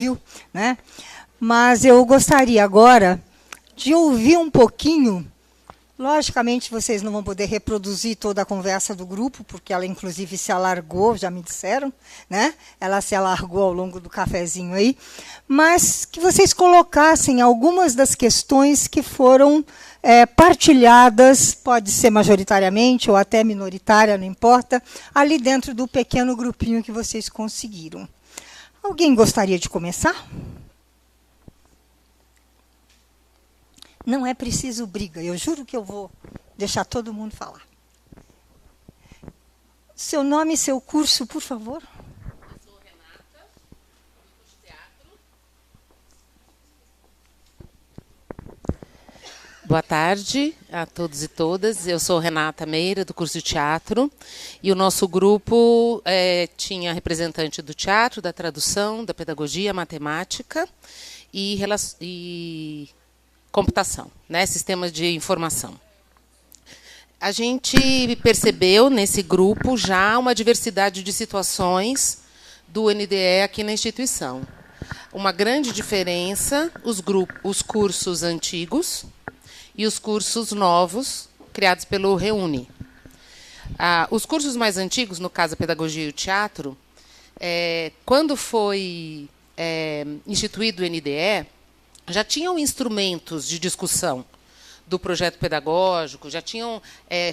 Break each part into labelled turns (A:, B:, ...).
A: viu, né? Mas eu gostaria agora de ouvir um pouquinho. Logicamente, vocês não vão poder reproduzir toda a conversa do grupo, porque ela, inclusive, se alargou, já me disseram, né? Ela se alargou ao longo do cafezinho aí. Mas que vocês colocassem algumas das questões que foram partilhadas, pode ser majoritariamente ou até minoritária, não importa, ali dentro do pequeno grupinho que vocês conseguiram. Alguém gostaria de começar? Não é preciso briga, eu juro que eu vou deixar todo mundo falar. Seu nome e seu curso, por favor.
B: Eu sou Renata, do curso de teatro. Boa tarde a todos e todas. Eu sou Renata Meira, do curso de teatro. E o nosso grupo tinha representante do teatro, da tradução, da pedagogia, matemática e computação, né? Sistemas de informação. A gente percebeu nesse grupo já uma diversidade de situações do NDE aqui na instituição. Uma grande diferença, os cursos antigos e os cursos novos, criados pelo Reúne. Os cursos mais antigos, no caso a pedagogia e o teatro, quando foi instituído o NDE, já tinham instrumentos de discussão do projeto pedagógico, já tinham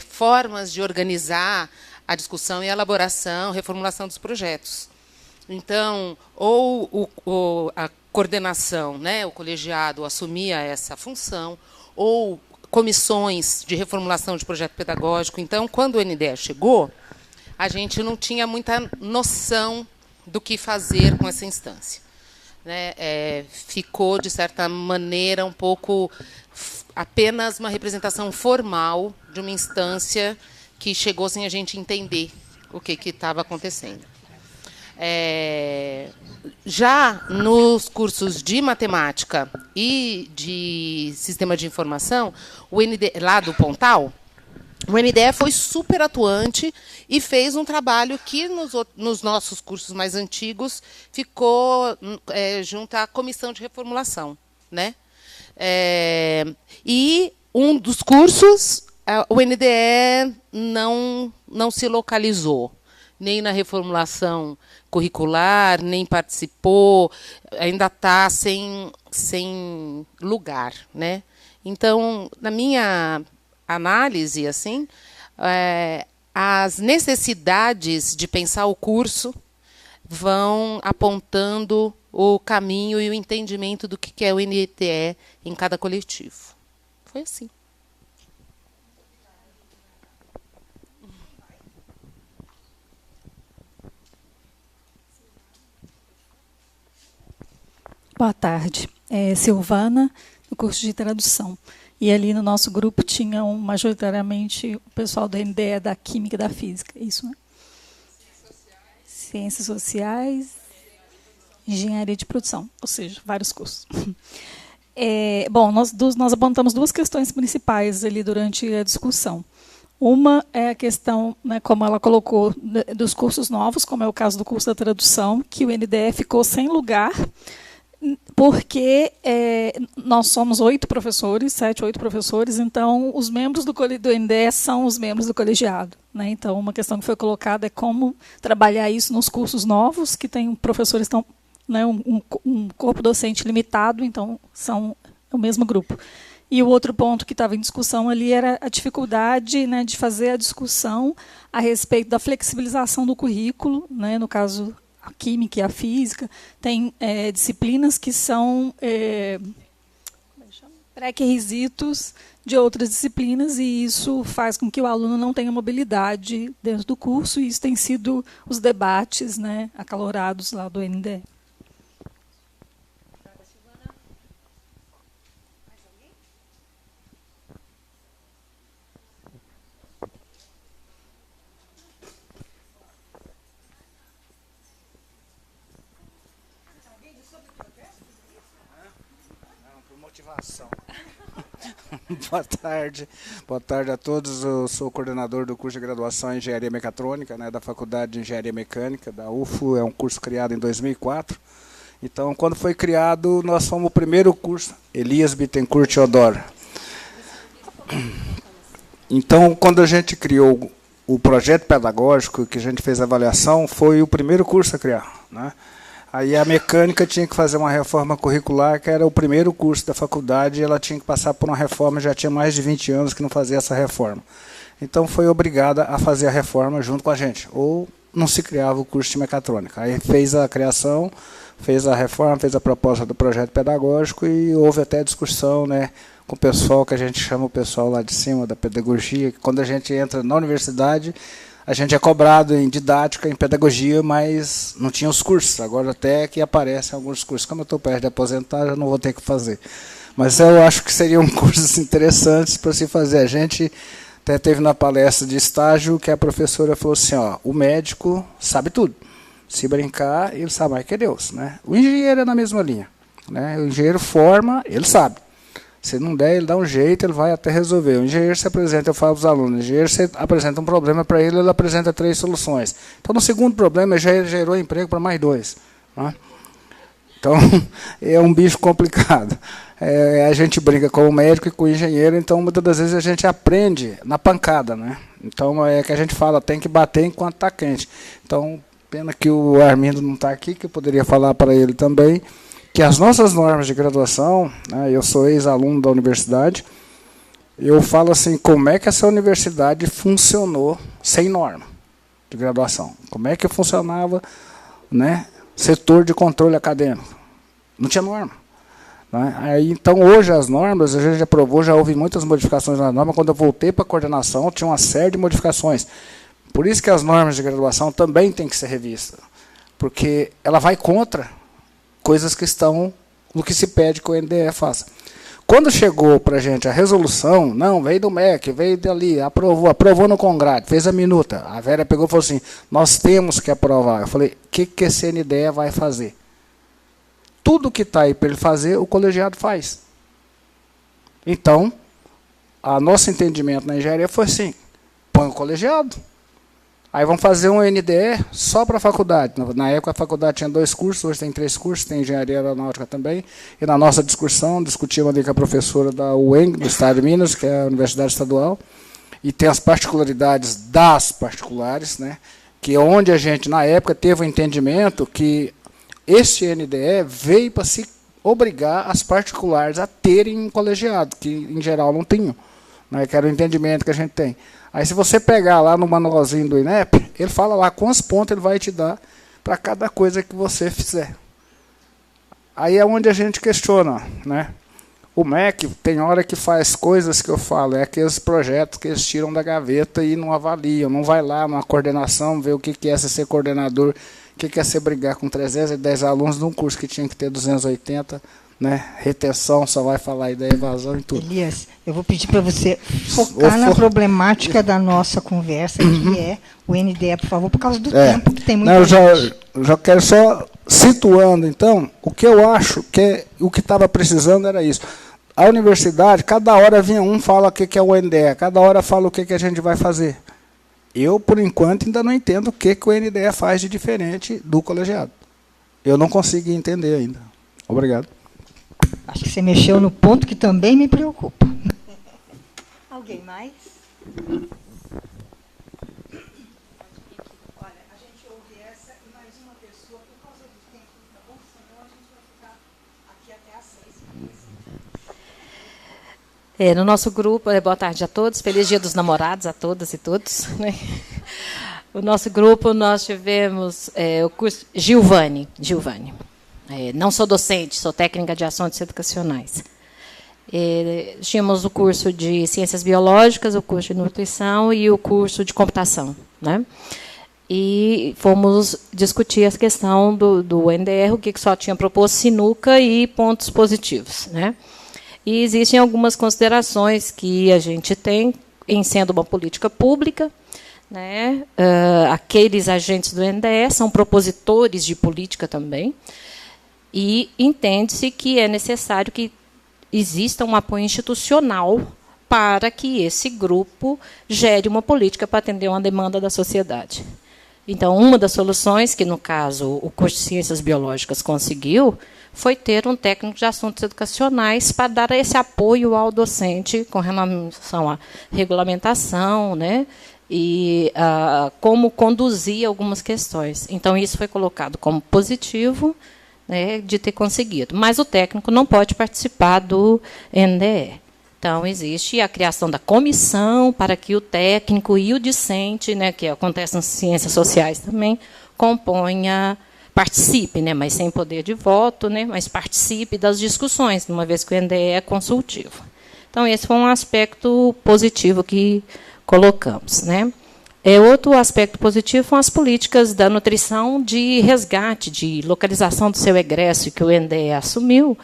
B: formas de organizar a discussão e a elaboração, reformulação dos projetos. Então, ou a coordenação, né, o colegiado assumia essa função, ou comissões de reformulação de projeto pedagógico. Então, quando o NDE chegou, a gente não tinha muita noção do que fazer com essa instância. Né? Ficou, de certa maneira, um pouco apenas uma representação formal de uma instância que chegou sem a gente entender o que estava acontecendo. Já nos cursos de matemática e de sistema de informação, o NDE, lá do Pontal, o NDE foi super atuante e fez um trabalho que, nos nossos cursos mais antigos, ficou junto à comissão de reformulação. Né? E um dos cursos, o NDE não se localizou, nem na reformulação curricular, nem participou, ainda está sem lugar. Né? Então, na minha análise, assim, as necessidades de pensar o curso vão apontando o caminho e o entendimento do que é o NDE em cada coletivo. Foi assim.
C: Boa tarde. Silvana, do curso de tradução. E ali no nosso grupo tinham majoritariamente o pessoal do NDE da Química e da Física. Isso, né? Ciências Sociais, Engenharia de Produção, ou seja, vários cursos. Bom, nós apontamos duas questões principais ali durante a discussão. Uma é a questão, né, como ela colocou, dos cursos novos, como é o caso do curso da tradução, que o NDE ficou sem lugar, porque nós somos 8 professores, 7, 8 professores, então os membros do NDE são os membros do colegiado. Né? Então, uma questão que foi colocada é como trabalhar isso nos cursos novos, que tem professores tão, né, um corpo docente limitado, então são o mesmo grupo. E o outro ponto que estava em discussão ali era a dificuldade, né, de fazer a discussão a respeito da flexibilização do currículo, né, no caso a química e a física, tem disciplinas que são pré-requisitos de outras disciplinas, e isso faz com que o aluno não tenha mobilidade dentro do curso, e isso tem sido os debates, né, acalorados lá do NDE.
D: Boa tarde. Boa tarde a todos. Eu sou o coordenador do curso de graduação em Engenharia Mecatrônica, né, da Faculdade de Engenharia Mecânica, da UFO. É um curso criado em 2004. Então, quando foi criado, nós fomos o primeiro curso, Elias Bittencourt Teodoro. Então, quando a gente criou o projeto pedagógico, que a gente fez a avaliação, foi o primeiro curso a criar, né? Aí a mecânica tinha que fazer uma reforma curricular, que era o primeiro curso da faculdade, e ela tinha que passar por uma reforma, já tinha mais de 20 anos que não fazia essa reforma. Então foi obrigada a fazer a reforma junto com a gente, ou não se criava o curso de mecatrônica. Aí fez a criação, fez a reforma, fez a proposta do projeto pedagógico e houve até discussão, né, com o pessoal que a gente chama o pessoal lá de cima da pedagogia, que quando a gente entra na universidade, a gente é cobrado em didática, em pedagogia, mas não tinha os cursos. Agora até que aparecem alguns cursos. Como eu estou perto de aposentar, já não vou ter que fazer. Mas eu acho que seriam cursos interessantes para se fazer. A gente até teve na palestra de estágio que a professora falou assim, ó, o médico sabe tudo. Se brincar, ele sabe mais que Deus, né? O engenheiro é na mesma linha, né? O engenheiro forma, ele sabe. Se não der, ele dá um jeito, ele vai até resolver. O engenheiro se apresenta, eu falo para os alunos, o engenheiro se apresenta um problema para ele, ele apresenta 3 soluções. Então, no segundo problema, ele já gerou emprego para mais 2. Né? Então, é um bicho complicado. A gente brinca com o médico e com o engenheiro, então, muitas das vezes, a gente aprende na pancada. Né? Então, é que a gente fala, tem que bater enquanto está quente. Então, pena que o Armindo não está aqui, que eu poderia falar para ele também, que as nossas normas de graduação, né, eu sou ex-aluno da universidade, eu falo assim, como é que essa universidade funcionou sem norma de graduação? Como é que funcionava, né, setor de controle acadêmico? Não tinha norma. Né? Aí, então, hoje as normas, a gente aprovou, já houve muitas modificações na norma. Quando eu voltei para a coordenação, tinha uma série de modificações. Por isso que as normas de graduação também têm que ser revistas, porque ela vai contra coisas que estão no que se pede que o NDE faça. Quando chegou para a gente a resolução, não, veio do MEC, veio dali, aprovou no Congrade, fez a minuta. A Vera pegou e falou assim, nós temos que aprovar. Eu falei, o que esse NDE vai fazer? Tudo que está aí para ele fazer, o colegiado faz. Então, o nosso entendimento na engenharia foi assim, põe o colegiado. Aí vamos fazer um NDE só para a faculdade. Na época a faculdade tinha 2 cursos, hoje tem 3 cursos, tem engenharia aeronáutica também. E na nossa discussão, discutimos ali com a professora da UENG, do Estado de Minas, que é a Universidade Estadual, e tem as particularidades das particulares, né, que é onde a gente, na época, teve o entendimento que esse NDE veio para se obrigar as particulares a terem um colegiado, que em geral não tinham, né, que era o entendimento que a gente tem. Aí, se você pegar lá no manualzinho do INEP, ele fala lá quantos pontos ele vai te dar para cada coisa que você fizer. Aí é onde a gente questiona, né? O MEC tem hora que faz coisas que eu falo, é aqueles projetos que eles tiram da gaveta e não avaliam, não vai lá na coordenação, ver o que é ser coordenador, o que é ser brigar com 310 alunos num curso que tinha que ter 280, né? Retenção, só vai falar aí da evasão e tudo.
A: Elias, eu vou pedir para você focar na problemática da nossa conversa, que é o NDE, por favor, por causa do tempo que tem muito.
D: Eu já quero só situando, então, o que eu acho que o que estava precisando era isso. A universidade, cada hora vinha um fala o que é o NDE, cada hora fala o que a gente vai fazer. Eu, por enquanto, ainda não entendo o que o NDE faz de diferente do colegiado. Eu não consegui entender ainda. Obrigado.
A: Acho que você mexeu no ponto que também me preocupa. Alguém mais? Olha, a gente ouve essa e mais uma pessoa, por causa do tempo, tá bom? Senão a gente vai ficar aqui até às 6h.
E: No nosso grupo, boa tarde a todos, feliz Dia dos Namorados a todas e todos. Né? O nosso grupo, nós tivemos o curso Gilvane. Não sou docente, sou técnica de ações educacionais. Tínhamos o curso de Ciências Biológicas, o curso de Nutrição e o curso de Computação. Né? E fomos discutir a questão do NDR, o que só tinha proposto sinuca e pontos positivos. Né? E existem algumas considerações que a gente tem em sendo uma política pública. Né? Aqueles agentes do NDE são propositores de política também. E entende-se que é necessário que exista um apoio institucional para que esse grupo gere uma política para atender uma demanda da sociedade. Então, uma das soluções que, no caso, o curso de Ciências Biológicas conseguiu foi ter um técnico de assuntos educacionais para dar esse apoio ao docente com relação à regulamentação, né, e como conduzir algumas questões. Então, isso foi colocado como positivo, né, de ter conseguido. Mas o técnico não pode participar do NDE. Então, existe a criação da comissão para que o técnico e o discente, né, que acontece nas ciências sociais também, participe, né, mas sem poder de voto, né, mas participe das discussões, uma vez que o NDE é consultivo. Então, esse foi um aspecto positivo que colocamos, né. Outro aspecto positivo são as políticas da nutrição de resgate, de localização do seu egresso, que o NDE assumiu,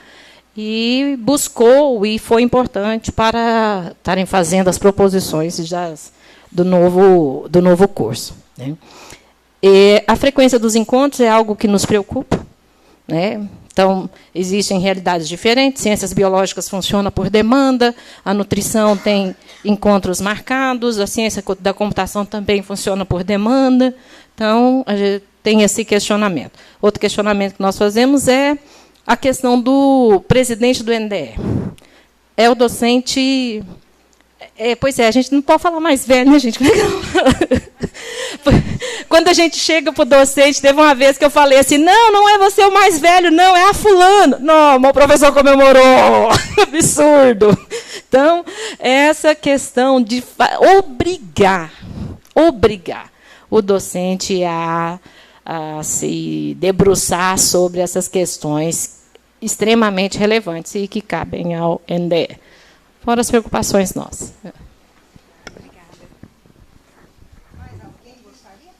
E: e buscou, e foi importante para estarem fazendo as proposições do novo curso, né. A frequência dos encontros é algo que nos preocupa, né. Então, existem realidades diferentes, ciências biológicas funcionam por demanda, a nutrição tem encontros marcados, a ciência da computação também funciona por demanda. Então, a gente tem esse questionamento. Outro questionamento que nós fazemos é a questão do presidente do NDE. É o docente... pois é, a gente não pode falar mais velho, né, gente? Quando a gente chega para o docente, teve uma vez que eu falei assim, não é você o mais velho, não, é a fulano. Não, meu professor comemorou. Absurdo. Então, essa questão de obrigar o docente a se debruçar sobre essas questões extremamente relevantes e que cabem ao NDE. Fora as preocupações nossas.
A: Obrigada. Mais alguém gostaria?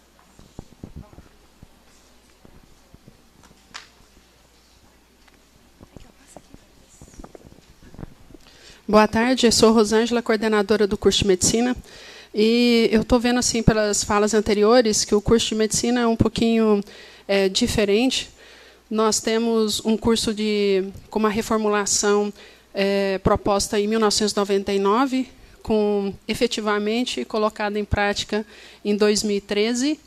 F: Boa tarde, eu sou Rosângela, coordenadora do curso de Medicina. E eu estou vendo, assim, pelas falas anteriores, que o curso de Medicina é um pouquinho diferente. Nós temos um curso com uma reformulação proposta em 1999, efetivamente colocada em prática em 2013,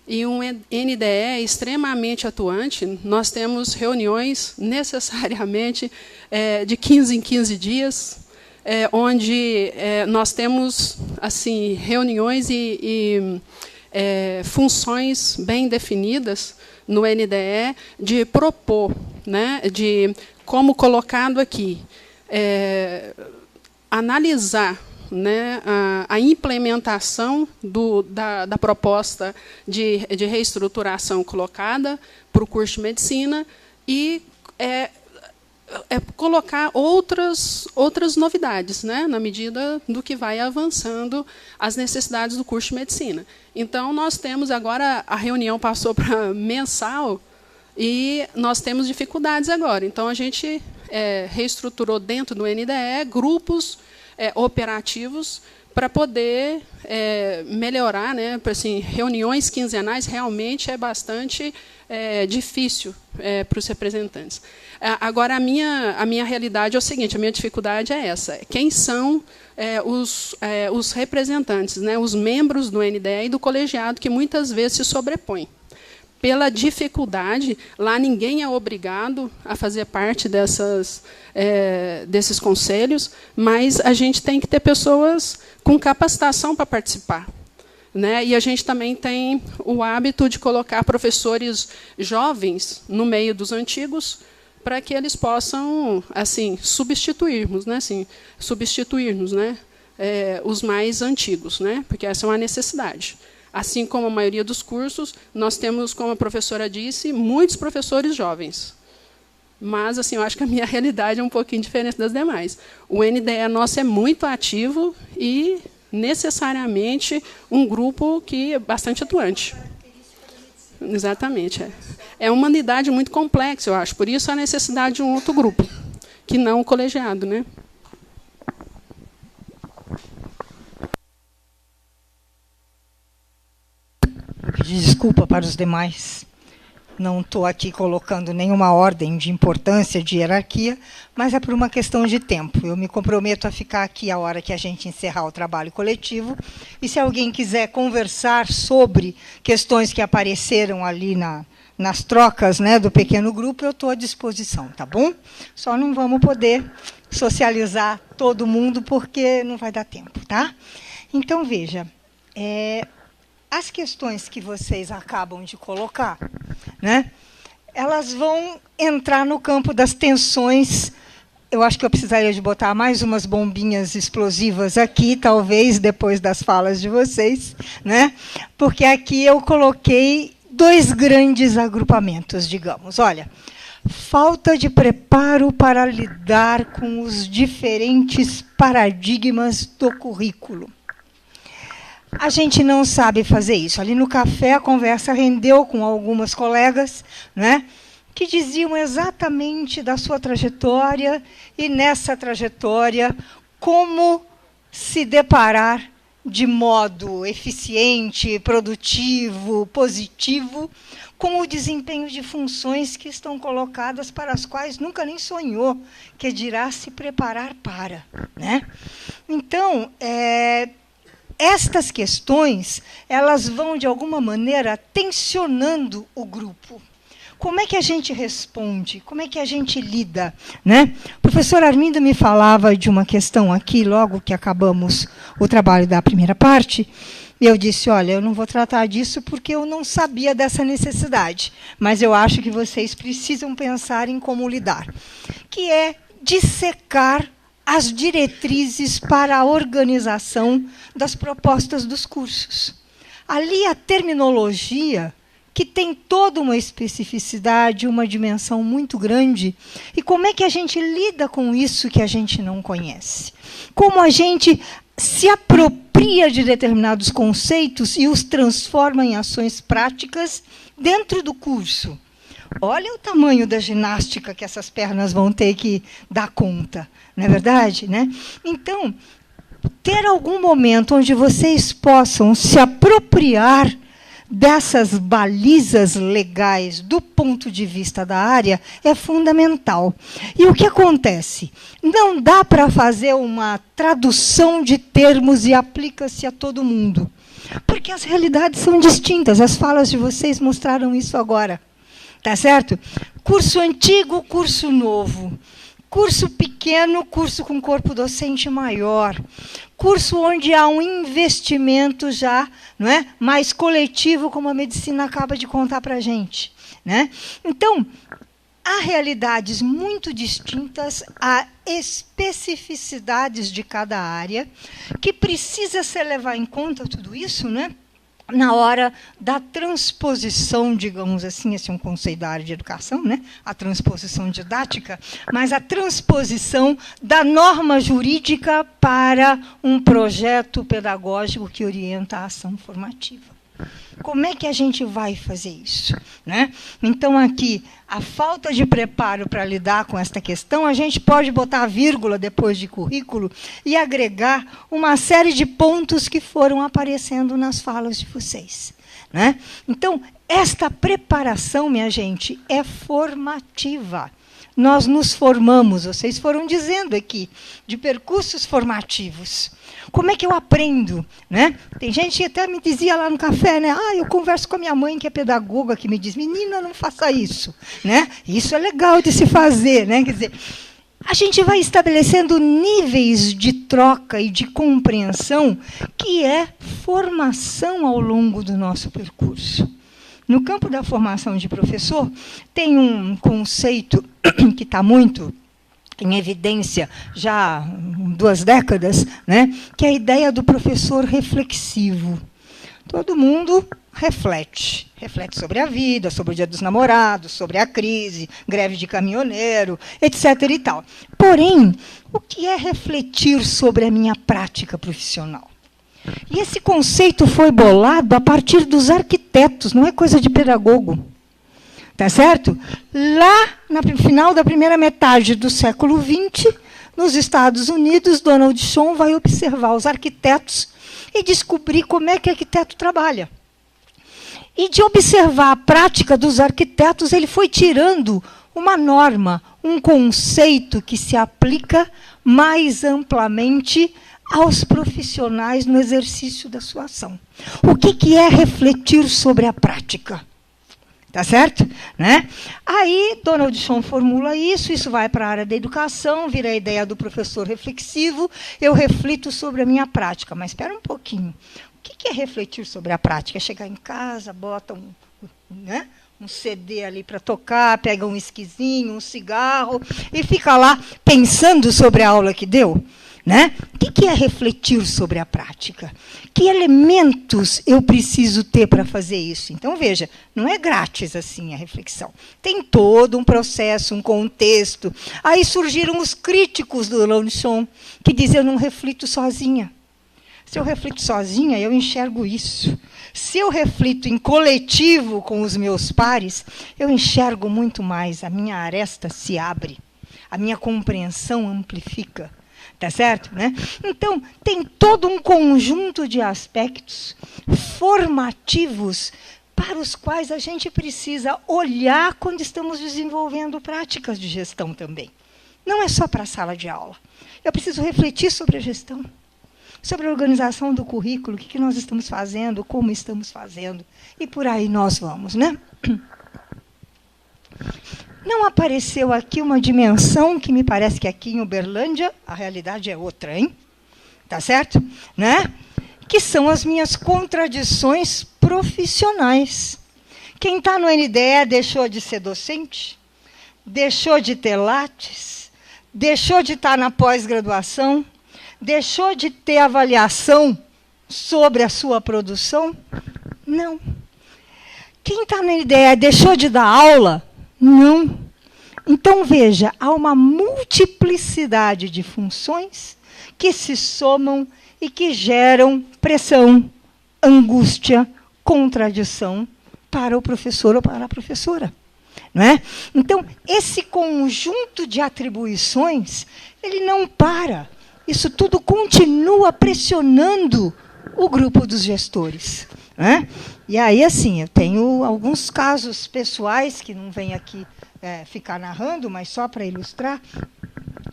F: e um NDE extremamente atuante. Nós temos reuniões necessariamente de 15 em 15 dias, onde nós temos assim reuniões e funções bem definidas no NDE de propor, né, de como colocado aqui, analisar, né, a implementação da proposta de reestruturação colocada para o curso de medicina e colocar outras novidades, né, na medida do que vai avançando as necessidades do curso de medicina. Então, nós temos agora, a reunião passou para mensal, e nós temos dificuldades agora. Então, a gente reestruturou dentro do NDE grupos operativos para poder melhorar, né? Assim, reuniões quinzenais realmente é bastante difícil para os representantes. Agora, a minha realidade é o seguinte, a minha dificuldade é essa. Quem são os representantes, né? Os membros do NDE e do colegiado, que muitas vezes se sobrepõem. Pela dificuldade, lá ninguém é obrigado a fazer parte desses conselhos, mas a gente tem que ter pessoas com capacitação para participar, né? E a gente também tem o hábito de colocar professores jovens no meio dos antigos, para que eles possam, assim, substituir-nos, né? Os mais antigos, né? Porque essa é uma necessidade. Assim como a maioria dos cursos, nós temos, como a professora disse, muitos professores jovens. Mas, assim, eu acho que a minha realidade é um pouquinho diferente das demais. O NDE nosso é muito ativo e, necessariamente, um grupo que é bastante atuante. Exatamente. É uma unidade muito complexa, eu acho. Por isso, a necessidade de um outro grupo, que não o colegiado, né?
A: Desculpa para os demais. Não estou aqui colocando nenhuma ordem de importância, de hierarquia, mas é por uma questão de tempo. Eu me comprometo a ficar aqui a hora que a gente encerrar o trabalho coletivo. E se alguém quiser conversar sobre questões que apareceram ali nas trocas, né, do pequeno grupo, eu estou à disposição, tá bom? Só não vamos poder socializar todo mundo, porque não vai dar tempo, tá? Então, veja, as questões que vocês acabam de colocar, né, elas vão entrar no campo das tensões. Eu acho que eu precisaria de botar mais umas bombinhas explosivas aqui, talvez, depois das falas de vocês, né? Porque aqui eu coloquei 2 grandes agrupamentos, digamos. Olha, falta de preparo para lidar com os diferentes paradigmas do currículo. A gente não sabe fazer isso. Ali no café, a conversa rendeu com algumas colegas, né, que diziam exatamente da sua trajetória e, nessa trajetória, como se deparar de modo eficiente, produtivo, positivo, com o desempenho de funções que estão colocadas para as quais nunca nem sonhou, que dirá se preparar para, né? Então, estas questões, elas vão, de alguma maneira, tensionando o grupo. Como é que a gente responde? Como é que a gente lida, né? O professor Armindo me falava de uma questão aqui, logo que acabamos o trabalho da primeira parte, e eu disse, olha, eu não vou tratar disso porque eu não sabia dessa necessidade, mas eu acho que vocês precisam pensar em como lidar, que é dissecar as diretrizes para a organização das propostas dos cursos. Ali a terminologia, que tem toda uma especificidade, uma dimensão muito grande, e como é que a gente lida com isso que a gente não conhece? Como a gente se apropria de determinados conceitos e os transforma em ações práticas dentro do curso? Olha o tamanho da ginástica que essas pernas vão ter que dar conta, não é verdade, né? Então, ter algum momento onde vocês possam se apropriar dessas balizas legais do ponto de vista da área é fundamental. E o que acontece? Não dá para fazer uma tradução de termos e aplica-se a todo mundo, porque as realidades são distintas. As falas de vocês mostraram isso agora. Tá certo? Curso antigo, curso novo. Curso pequeno, curso com corpo docente maior. Curso onde há um investimento já, não é, mais coletivo, como a medicina acaba de contar para a gente, né? Então, há realidades muito distintas, há especificidades de cada área, que precisa se levar em conta tudo isso, né? Na hora da transposição, digamos assim, esse é um conceito da área de educação, né? A transposição didática, mas a transposição da norma jurídica para um projeto pedagógico que orienta a ação formativa. Como é que a gente vai fazer isso, né? Então, aqui, a falta de preparo para lidar com esta questão, a gente pode botar vírgula depois de currículo e agregar uma série de pontos que foram aparecendo nas falas de vocês, né? Então, esta preparação, minha gente, é formativa. Nós nos formamos, vocês foram dizendo aqui, de percursos formativos. Como é que eu aprendo, né? Tem gente que até me dizia lá no café, né? Eu converso com a minha mãe, que é pedagoga, que me diz, menina, não faça isso, né? Isso é legal de se fazer, né? Quer dizer, a gente vai estabelecendo níveis de troca e de compreensão que é formação ao longo do nosso percurso. No campo da formação de professor, tem um conceito que está muito em evidência já há 2 décadas, né, que é a ideia do professor reflexivo. Todo mundo reflete sobre a vida, sobre o Dia dos Namorados, sobre a crise, greve de caminhoneiro, etc. e tal. Porém, o que é refletir sobre a minha prática profissional? E esse conceito foi bolado a partir dos arquitetos, não é coisa de pedagogo. Tá certo? Lá, no final da primeira metade do século XX, nos Estados Unidos, Donald Schoen vai observar os arquitetos e descobrir como é que o arquiteto trabalha. E de observar a prática dos arquitetos, ele foi tirando uma norma, um conceito que se aplica mais amplamente aos profissionais no exercício da sua ação. O que é refletir sobre a prática? Tá certo? Né? Aí, Donald Schoen formula isso vai para a área da educação, vira a ideia do professor reflexivo, eu reflito sobre a minha prática. Mas espera um pouquinho. O que é refletir sobre a prática? É chegar em casa, bota um CD ali para tocar, pega um esquisinho, um cigarro, e fica lá pensando sobre a aula que deu? Né? O que é refletir sobre a prática? Que elementos eu preciso ter para fazer isso? Então, veja, não é grátis assim a reflexão. Tem todo um processo, um contexto. Aí surgiram os críticos do Donald Schoen, que dizem, eu não reflito sozinha. Se eu reflito sozinha, eu enxergo isso. Se eu reflito em coletivo com os meus pares, eu enxergo muito mais. A minha aresta se abre. A minha compreensão amplifica. Tá certo? Né? Então, tem todo um conjunto de aspectos formativos para os quais a gente precisa olhar quando estamos desenvolvendo práticas de gestão também. Não é só para a sala de aula. Eu preciso refletir sobre a gestão, sobre a organização do currículo, o que nós estamos fazendo, como estamos fazendo, e por aí nós vamos, né? Não apareceu aqui uma dimensão que me parece que aqui em Uberlândia a realidade é outra, hein? Tá certo? Né? Que são as minhas contradições profissionais. Quem está no NDE deixou de ser docente, deixou de ter lattes, deixou de estar na pós-graduação, deixou de ter avaliação sobre a sua produção? Não. Quem está no NDE deixou de dar aula? Não. Então, veja, há uma multiplicidade de funções que se somam e que geram pressão, angústia, contradição para o professor ou para a professora. Não é? Então, esse conjunto de atribuições, ele não para. Isso tudo continua pressionando o grupo dos gestores. Né? E aí, assim, eu tenho alguns casos pessoais que não vem aqui ficar narrando, mas só para ilustrar.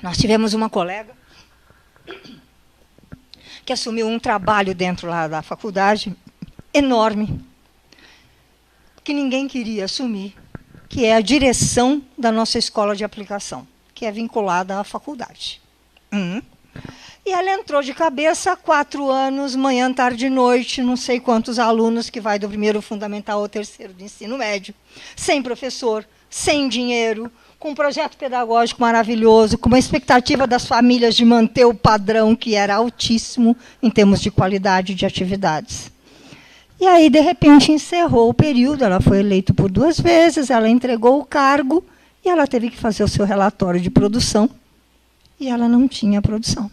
A: Nós tivemos uma colega que assumiu um trabalho dentro lá da faculdade enorme, que ninguém queria assumir, que é a direção da nossa escola de aplicação, que é vinculada à faculdade. E ela entrou de cabeça, 4 anos, manhã, tarde e noite, não sei quantos alunos, que vai do primeiro fundamental ao terceiro do ensino médio, sem professor, sem dinheiro, com um projeto pedagógico maravilhoso, com uma expectativa das famílias de manter o padrão, que era altíssimo em termos de qualidade de atividades. E aí, de repente, encerrou o período, ela foi eleita por 2 vezes, ela entregou o cargo e ela teve que fazer o seu relatório de produção, e ela não tinha produção.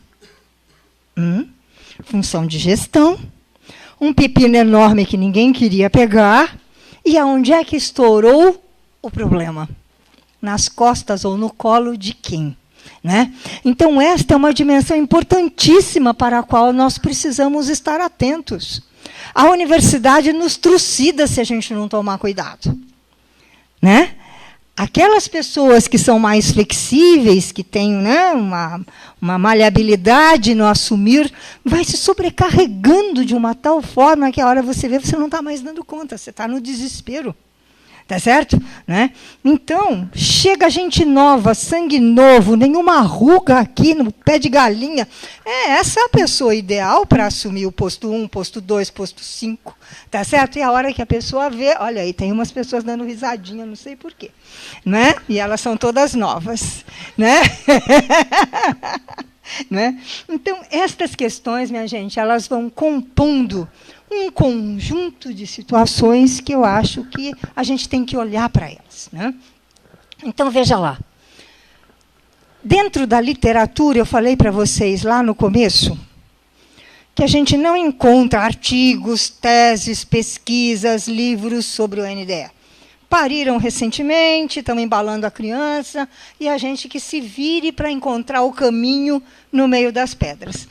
A: Função de gestão, um pepino enorme que ninguém queria pegar, e aonde é que estourou o problema? Nas costas ou no colo de quem? Né? Então, esta é uma dimensão importantíssima para a qual nós precisamos estar atentos. A universidade nos trucida se a gente não tomar cuidado. Né? Aquelas pessoas que são mais flexíveis, que têm, né, uma maleabilidade no assumir, vai se sobrecarregando de uma tal forma que a hora você vê, você não está mais dando conta, você está no desespero. Tá certo? Né? Então, chega gente nova, sangue novo, nenhuma ruga aqui no pé de galinha. Essa é a pessoa ideal para assumir o posto 1, posto 2, posto 5. Tá certo? E a hora que a pessoa vê, olha aí, tem umas pessoas dando risadinha, não sei porquê. Né? E elas são todas novas. Né? Né? Então, estas questões, minha gente, elas vão compondo um conjunto de situações que eu acho que a gente tem que olhar para elas. Né? Então, veja lá. Dentro da literatura, eu falei para vocês lá no começo, que a gente não encontra artigos, teses, pesquisas, livros sobre o NDE. Pariram recentemente, estão embalando a criança, e a gente que se vire para encontrar o caminho no meio das pedras.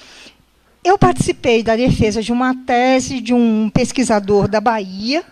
A: Eu participei da defesa de uma tese de um pesquisador da Bahia,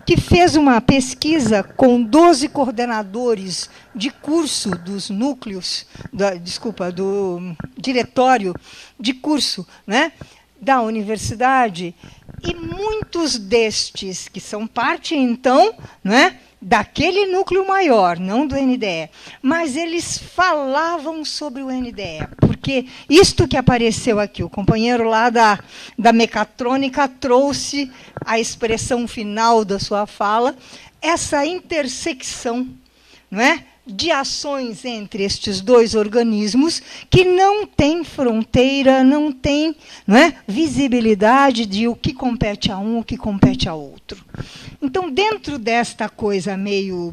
A: que fez uma pesquisa com 12 coordenadores de curso dos núcleos, do diretório de curso, né, da universidade, e muitos destes, que são parte, então, né, daquele núcleo maior, não do NDE, mas eles falavam sobre o NDE, porque isto que apareceu aqui, o companheiro lá da mecatrônica trouxe a expressão final da sua fala, essa intersecção, não é, de ações entre estes dois organismos que não tem fronteira, não tem, não é, visibilidade de o que compete a um, o que compete a outro. Então, dentro desta coisa meio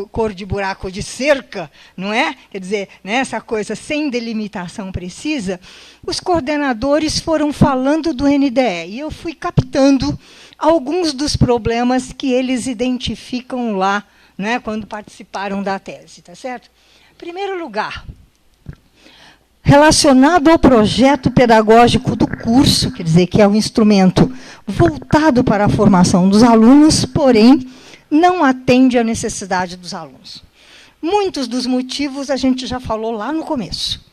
A: cor de buraco de cerca, não é? Quer dizer, nessa coisa sem delimitação precisa, os coordenadores foram falando do NDE, e eu fui captando alguns dos problemas que eles identificam lá, né, quando participaram da tese, tá certo? Em primeiro lugar, relacionado ao projeto pedagógico do curso, quer dizer, que é um instrumento voltado para a formação dos alunos, porém, não atende à necessidade dos alunos. Muitos dos motivos a gente já falou lá no começo.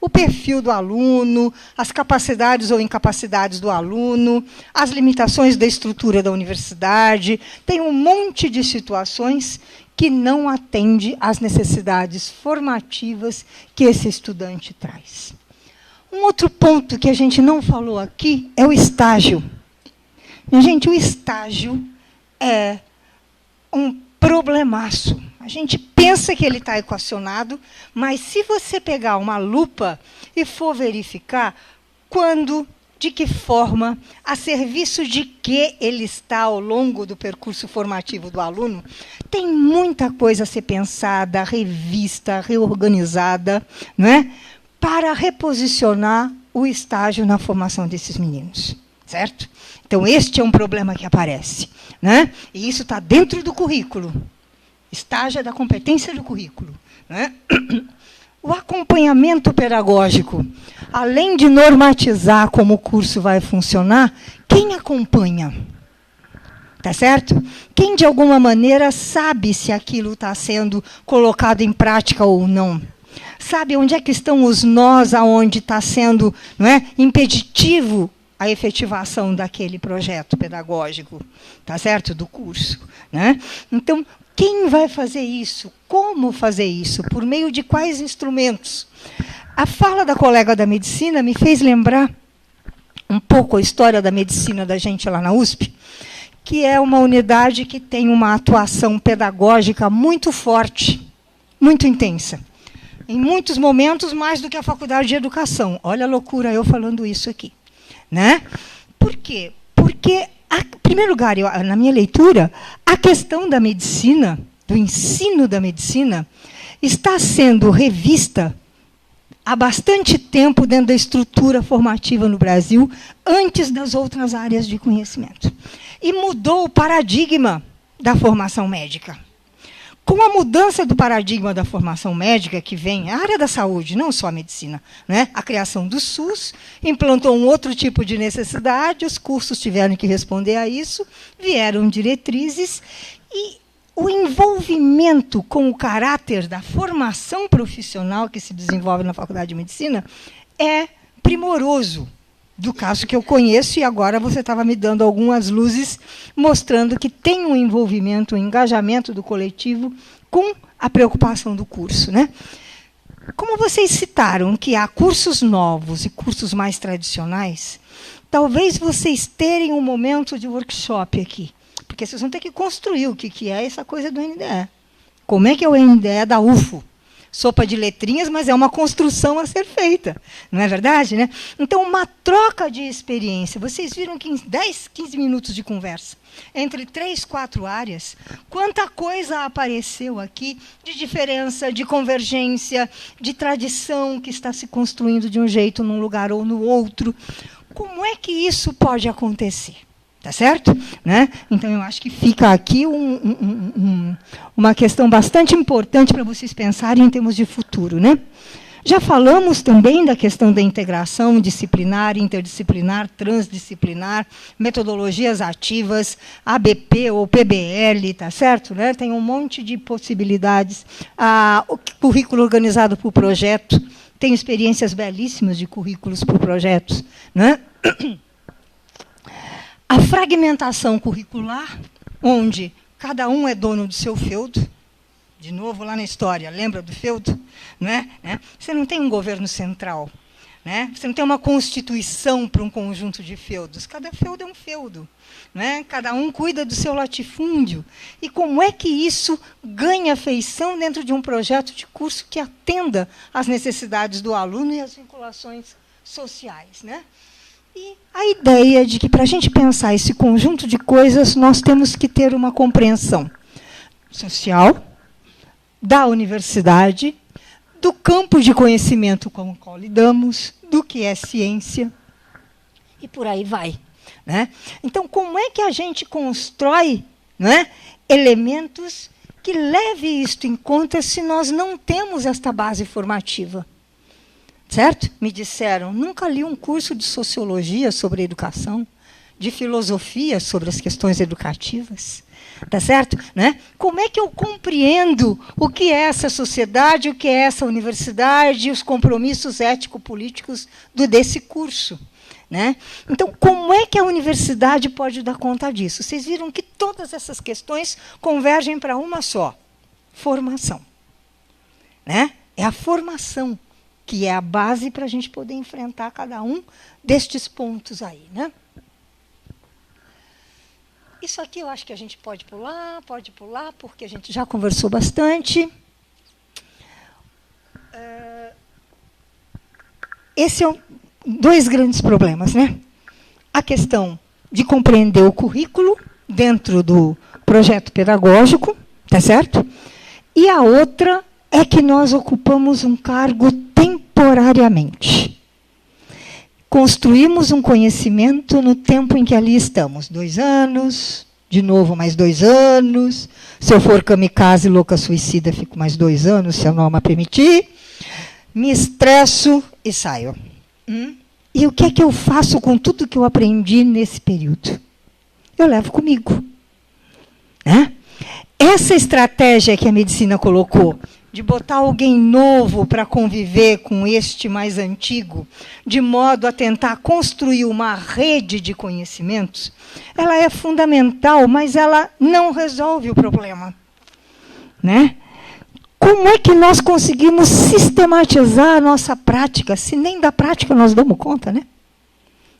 A: O perfil do aluno, as capacidades ou incapacidades do aluno, as limitações da estrutura da universidade, tem um monte de situações que não atende às necessidades formativas que esse estudante traz. Um outro ponto que a gente não falou aqui é o estágio. Gente, o estágio é um problemaço. A gente pensa que ele está equacionado, mas se você pegar uma lupa e for verificar quando, de que forma, a serviço de que ele está ao longo do percurso formativo do aluno, tem muita coisa a ser pensada, revista, reorganizada, não é? Para reposicionar o estágio na formação desses meninos. Certo? Então, este é um problema que aparece, né? E isso está dentro do currículo. Estágio é da competência do currículo, né? O acompanhamento pedagógico, além de normatizar como o curso vai funcionar, quem acompanha? Tá certo? Quem, de alguma maneira, sabe se aquilo está sendo colocado em prática ou não? Sabe onde é que estão os nós, aonde está sendo, não é, impeditivo a efetivação daquele projeto pedagógico, tá certo? Do curso, né? Então, quem vai fazer isso? Como fazer isso? Por meio de quais instrumentos? A fala da colega da medicina me fez lembrar um pouco a história da medicina da gente lá na USP, que é uma unidade que tem uma atuação pedagógica muito forte, muito intensa. Em muitos momentos, mais do que a Faculdade de Educação. Olha a loucura eu falando isso aqui. Né? Por quê? Porque, em primeiro lugar, na minha leitura, a questão da medicina, do ensino da medicina, está sendo revista há bastante tempo dentro da estrutura formativa no Brasil, antes das outras áreas de conhecimento. E mudou o paradigma da formação médica. Com a mudança do paradigma da formação médica, que vem a área da saúde, não só a medicina, né? A criação do SUS implantou um outro tipo de necessidade, os cursos tiveram que responder a isso, vieram diretrizes, e o envolvimento com o caráter da formação profissional que se desenvolve na Faculdade de Medicina é primoroso. Do caso que eu conheço, e agora você estava me dando algumas luzes, mostrando que tem um envolvimento, um engajamento do coletivo com a preocupação do curso, né? Como vocês citaram que há cursos novos e cursos mais tradicionais, talvez vocês terem um momento de workshop aqui, porque vocês vão ter que construir o que é essa coisa do NDE. Como é que é o NDE da UFO? Sopa de letrinhas, mas é uma construção a ser feita. Não é verdade, né? Então, uma troca de experiência. Vocês viram que em 10, 15 minutos de conversa, entre 3, 4 áreas, quanta coisa apareceu aqui de diferença, de convergência, de tradição que está se construindo de um jeito num lugar ou no outro. Como é que isso pode acontecer? Tá certo? Né? Então, eu acho que fica aqui uma questão bastante importante para vocês pensarem em termos de futuro. Né? Já falamos também da questão da integração disciplinar, interdisciplinar, transdisciplinar, metodologias ativas, ABP ou PBL, tá certo? Né? Tem um monte de possibilidades. O currículo organizado por projeto, tem experiências belíssimas de currículos por projetos. Né? A fragmentação curricular, onde cada um é dono do seu feudo. De novo, lá na história, lembra do feudo? Né? Você não tem um governo central. Né? Você não tem uma constituição para um conjunto de feudos. Cada feudo é um feudo. Né? Cada um cuida do seu latifúndio. E como é que isso ganha feição dentro de um projeto de curso que atenda às necessidades do aluno e às vinculações sociais? Né? E a ideia de que, para a gente pensar esse conjunto de coisas, nós temos que ter uma compreensão social, da universidade, do campo de conhecimento com o qual lidamos, do que é ciência, e por aí vai. Né? Então, como é que a gente constrói, né, elementos que levem isto em conta se nós não temos esta base formativa? Certo? Me disseram, nunca li um curso de sociologia sobre educação, de filosofia sobre as questões educativas. Tá certo? Né? Como é que eu compreendo o que é essa sociedade, o que é essa universidade, os compromissos ético-políticos desse curso? Né? Então, como é que a universidade pode dar conta disso? Vocês viram que todas essas questões convergem para uma só: formação. Né? É a formação que é a base para a gente poder enfrentar cada um destes pontos aí. Né? Isso aqui eu acho que a gente pode pular, porque a gente já conversou bastante. Esse é dois grandes problemas, né? A questão de compreender o currículo dentro do projeto pedagógico, tá certo? E a outra é que nós ocupamos um cargo temporariamente. Construímos um conhecimento no tempo em que ali estamos. 2 anos, de novo mais 2 anos. Se eu for kamikaze, louca suicida, fico mais 2 anos, se a norma permitir. Me estresso e saio. E o que é que eu faço com tudo que eu aprendi nesse período? Eu levo comigo. Né? Essa estratégia que a medicina colocou, de botar alguém novo para conviver com este mais antigo, de modo a tentar construir uma rede de conhecimentos, ela é fundamental, mas ela não resolve o problema. Né? Como é que nós conseguimos sistematizar a nossa prática, se nem da prática nós damos conta, né?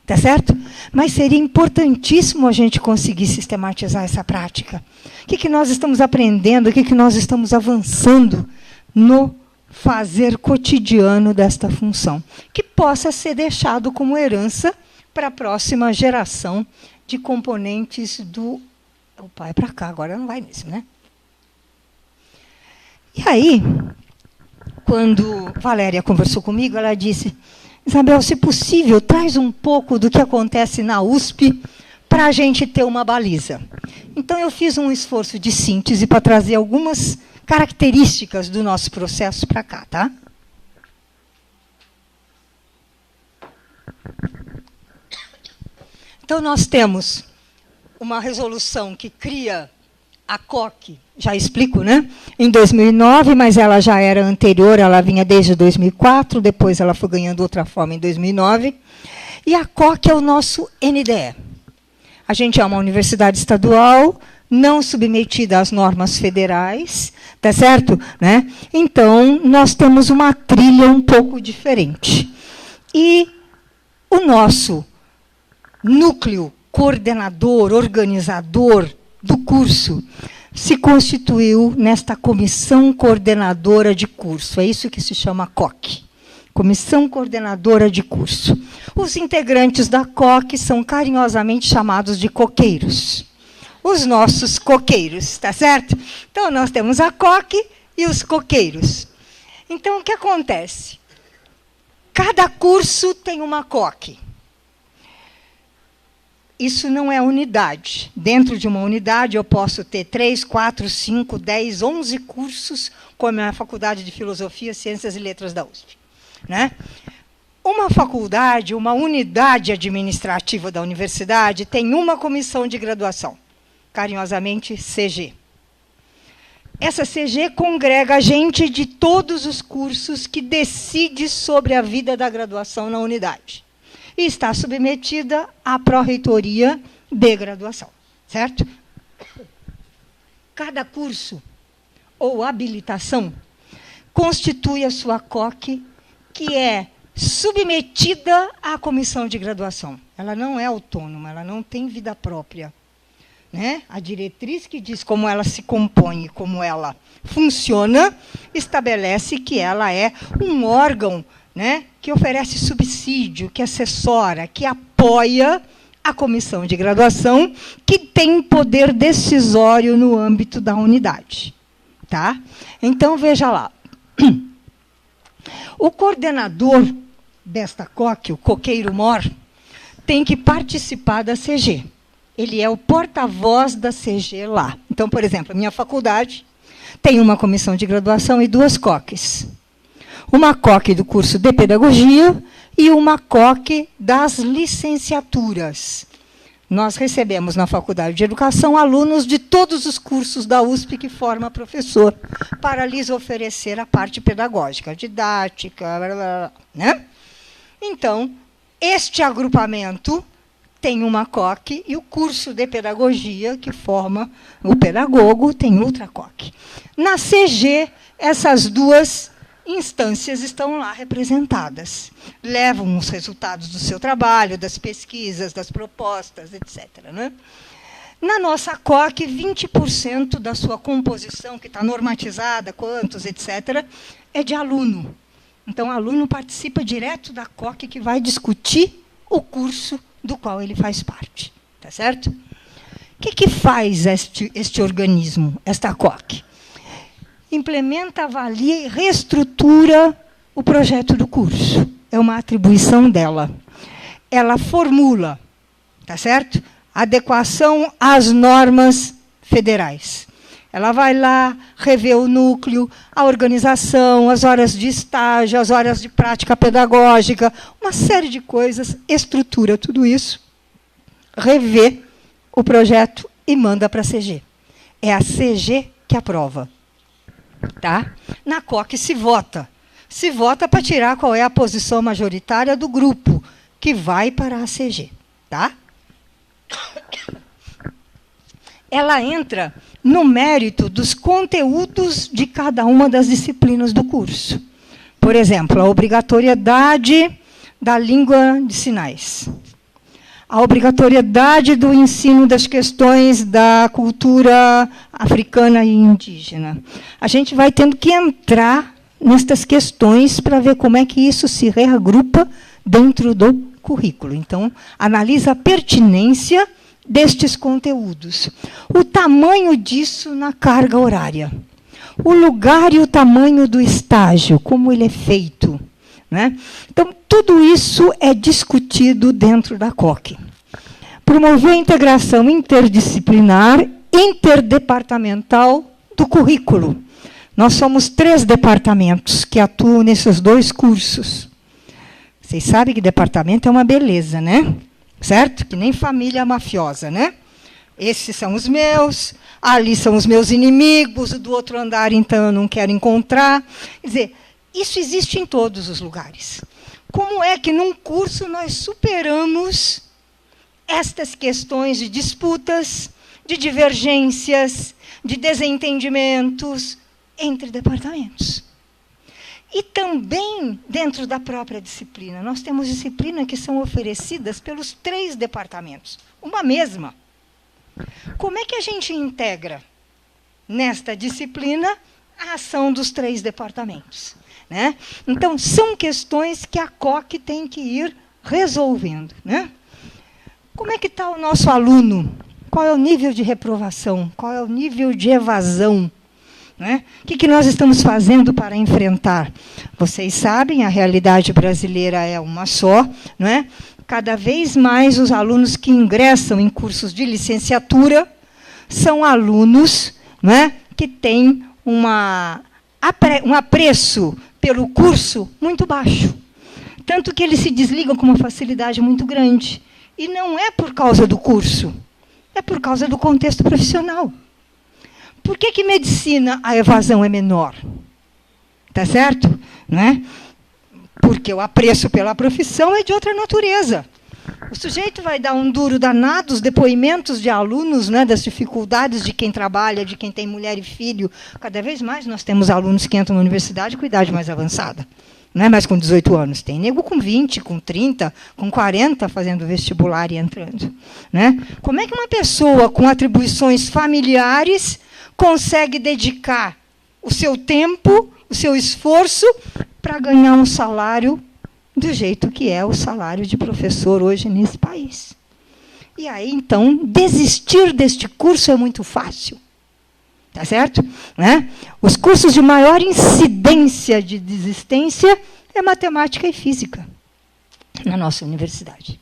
A: Tá certo? Mas seria importantíssimo a gente conseguir sistematizar essa prática. O que nós estamos aprendendo, o que nós estamos avançando no fazer cotidiano desta função, que possa ser deixado como herança para a próxima geração de componentes do... Opa, é para cá, agora não vai nisso, né? E aí, quando Valéria conversou comigo, ela disse: Isabel, se possível, traz um pouco do que acontece na USP para a gente ter uma baliza. Então, eu fiz um esforço de síntese para trazer algumas características do nosso processo para cá, tá? Então, nós temos uma resolução que cria a COC, já explico, né? Em 2009, mas ela já era anterior, ela vinha desde 2004, depois ela foi ganhando outra forma em 2009. E a COC é o nosso NDE. A gente é uma universidade estadual, não submetida às normas federais, tá certo? Né? Então, nós temos uma trilha um pouco diferente. E o nosso núcleo coordenador, organizador do curso se constituiu nesta comissão coordenadora de curso. É isso que se chama COC. Comissão Coordenadora de Curso. Os integrantes da COC são carinhosamente chamados de coqueiros. Os nossos coqueiros, tá certo? Então, nós temos a COC e os coqueiros. Então, o que acontece? Cada curso tem uma COC. Isso não é unidade. Dentro de uma unidade, eu posso ter 3, 4, 5, 10, 11 cursos, como é a Faculdade de Filosofia, Ciências e Letras da USP. né? Uma faculdade, uma unidade administrativa da universidade tem uma comissão de graduação, carinhosamente CG. Essa CG congrega gente de todos os cursos que decide sobre a vida da graduação na unidade. E está submetida à pró-reitoria de graduação, certo? Cada curso ou habilitação constitui a sua COC, que é submetida à comissão de graduação. Ela não é autônoma, ela não tem vida própria, né? A diretriz que diz como ela se compõe, como ela funciona, estabelece que ela é um órgão, né, que oferece subsídio, que assessora, que apoia a comissão de graduação, que tem poder decisório no âmbito da unidade. Tá? Então, veja lá. O coordenador desta COC, o coqueiro-mor, tem que participar da CG. Ele é o porta-voz da CG lá. Então, por exemplo, a minha faculdade tem uma comissão de graduação e 2 COCs. Uma COC do curso de pedagogia e uma COC das licenciaturas. Nós recebemos na Faculdade de Educação alunos de todos os cursos da USP que forma professor, para lhes oferecer a parte pedagógica, didática, blá, blá, blá, né? Então, este agrupamento tem uma COC e o curso de pedagogia, que forma o pedagogo, tem outra COC. Na CG, essas 2 instâncias estão lá representadas. Levam os resultados do seu trabalho, das pesquisas, das propostas, etc. Né? Na nossa COC, 20% da sua composição, que está normatizada, quantos, etc., é de aluno. Então, o aluno participa direto da COC, que vai discutir o curso do qual ele faz parte. Tá certo? O que faz este organismo, esta COC? Implementa, avalia e reestrutura o projeto do curso. É uma atribuição dela. Ela formula, tá certo? Adequação às normas federais. Ela vai lá, revê o núcleo, a organização, as horas de estágio, as horas de prática pedagógica, uma série de coisas, estrutura tudo isso, revê o projeto e manda para a CG. É a CG que aprova. Tá? Na COC se vota. Se vota para tirar qual é a posição majoritária do grupo, que vai para a CG. Tá? Ela entra no mérito dos conteúdos de cada uma das disciplinas do curso. Por exemplo, a obrigatoriedade da língua de sinais. A obrigatoriedade do ensino das questões da cultura africana e indígena. A gente vai tendo que entrar nestas questões para ver como é que isso se reagrupa dentro do currículo. Então, analisa a pertinência destes conteúdos. O tamanho disso na carga horária. O lugar e o tamanho do estágio, como ele é feito. Né? Então, tudo isso é discutido dentro da COC. Promover a integração interdisciplinar, interdepartamental do currículo. Nós somos 3 departamentos que atuam nesses 2 cursos. Vocês sabem que departamento é uma beleza, né? Certo? Que nem família mafiosa, né? Esses são os meus, ali são os meus inimigos, o do outro andar, então, eu não quero encontrar. Quer dizer, isso existe em todos os lugares. Como é que, num curso, nós superamos estas questões de disputas, de divergências, de desentendimentos entre departamentos? E também dentro da própria disciplina. Nós temos disciplinas que são oferecidas pelos 3 departamentos, uma mesma. Como é que a gente integra nesta disciplina a ação dos 3 departamentos? Né? Então, são questões que a COC tem que ir resolvendo. Né? Como é que está o nosso aluno? Qual é o nível de reprovação? Qual é o nível de evasão? Né? O que nós estamos fazendo para enfrentar? Vocês sabem, a realidade brasileira é uma só. Não é? Cada vez mais os alunos que ingressam em cursos de licenciatura são alunos, não é, que têm um apreço pelo curso muito baixo. Tanto que eles se desligam com uma facilidade muito grande. E não é por causa do curso, é por causa do contexto profissional. Por que medicina a evasão é menor? Tá certo? Não é? Porque o apreço pela profissão é de outra natureza. O sujeito vai dar um duro danado, os depoimentos de alunos, né, das dificuldades de quem trabalha, de quem tem mulher e filho. Cada vez mais nós temos alunos que entram na universidade com idade mais avançada. Não é mais com 18 anos. Tem nego com 20, com 30, com 40 fazendo vestibular e entrando. Né? Como é que uma pessoa com atribuições familiares consegue dedicar o seu tempo, o seu esforço, para ganhar um salário do jeito que é o salário de professor hoje nesse país? E aí, então, desistir deste curso é muito fácil. Tá certo? Né? Os cursos de maior incidência de desistência é matemática e física na nossa universidade.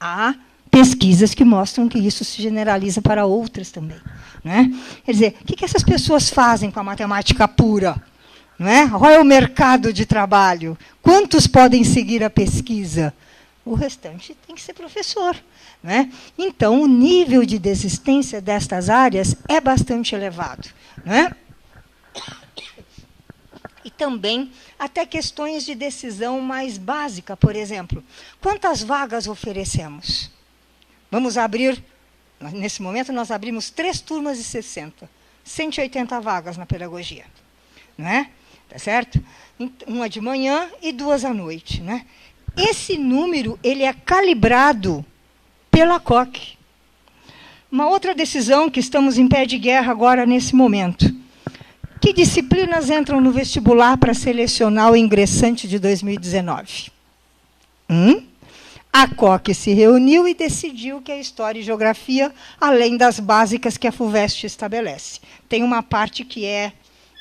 A: Há pesquisas que mostram que isso se generaliza para outras também. Né? Quer dizer, o que essas pessoas fazem com a matemática pura? Não é? Qual é o mercado de trabalho? Quantos podem seguir a pesquisa? O restante tem que ser professor. Né? Então, o nível de desistência destas áreas é bastante elevado. Né? E também até questões de decisão mais básica, por exemplo. Quantas vagas oferecemos? Vamos abrir, nesse momento nós abrimos 3 turmas de 60, 180 vagas na pedagogia. Não é? Tá certo? Uma de manhã e 2 à noite. Né? Esse número ele é calibrado pela COC. Uma outra decisão que estamos em pé de guerra agora, nesse momento. Que disciplinas entram no vestibular para selecionar o ingressante de 2019? A COC se reuniu e decidiu que é História e Geografia, além das básicas que a FUVEST estabelece. Tem uma parte que é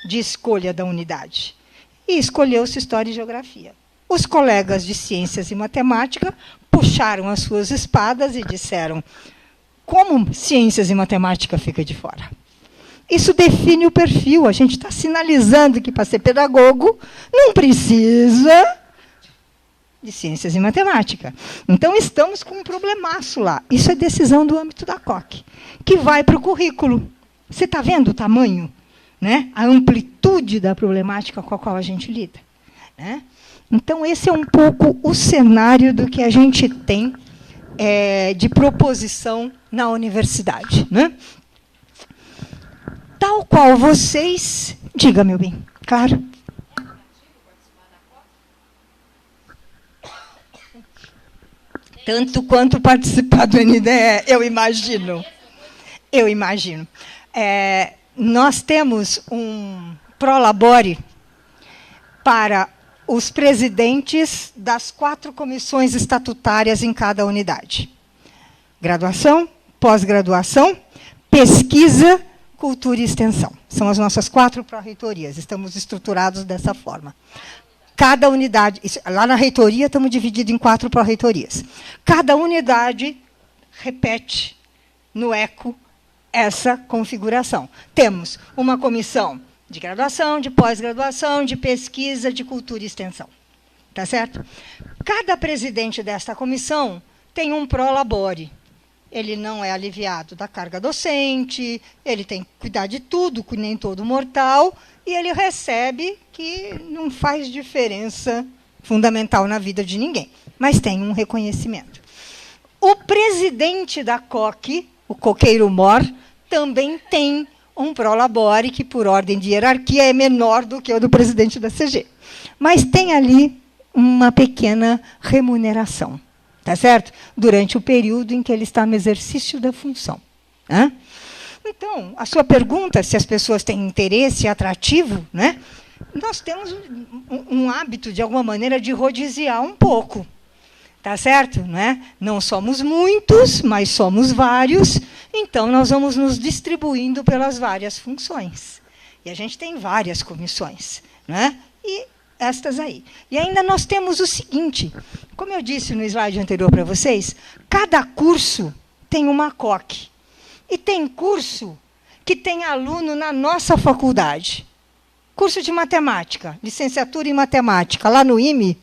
A: de escolha da unidade. E escolheu-se História e Geografia. Os colegas de Ciências e Matemática puxaram as suas espadas e disseram: como Ciências e Matemática fica de fora? Isso define o perfil. A gente está sinalizando que, para ser pedagogo, não precisa de Ciências e Matemática. Então, estamos com um problemaço lá. Isso é decisão do âmbito da COC, que vai para o currículo. Você está vendo o tamanho? Né? A amplitude da problemática com a qual a gente lida. Né? Então, esse é um pouco o cenário do que a gente tem de proposição na universidade. Né? Tal qual vocês... Diga, meu bem. Claro. Tanto quanto participar do NDE, eu imagino. Eu imagino. Nós temos um prolabore para os presidentes das 4 comissões estatutárias em cada unidade. Graduação, pós-graduação, pesquisa, cultura e extensão. São as nossas 4 pró-reitorias. Estamos estruturados dessa forma. Cada unidade... Lá na reitoria, estamos divididos em 4 pró-reitorias. Cada unidade repete no ECO essa configuração. Temos uma comissão de graduação, de pós-graduação, de pesquisa, de cultura e extensão. Tá certo? Cada presidente desta comissão tem um prolabore. Ele não é aliviado da carga docente, ele tem que cuidar de tudo, que nem todo mortal, e ele recebe que não faz diferença fundamental na vida de ninguém, mas tem um reconhecimento. O presidente da COC, o Coqueiro Mor, também tem um prolabore que, por ordem de hierarquia, é menor do que o do presidente da CG. Mas tem ali uma pequena remuneração, tá certo? Durante o período em que ele está no exercício da função. Né? Então, a sua pergunta, se as pessoas têm interesse atrativo, né? Nós temos um hábito, de alguma maneira, de rodiziar um pouco. Tá certo? Né? Não somos muitos, mas somos vários, então nós vamos nos distribuindo pelas várias funções. E a gente tem várias comissões. Né? E estas aí. E ainda nós temos o seguinte, como eu disse no slide anterior para vocês, cada curso tem uma COC. E tem curso que tem aluno na nossa faculdade. curso de matemática, licenciatura em matemática, lá no IME,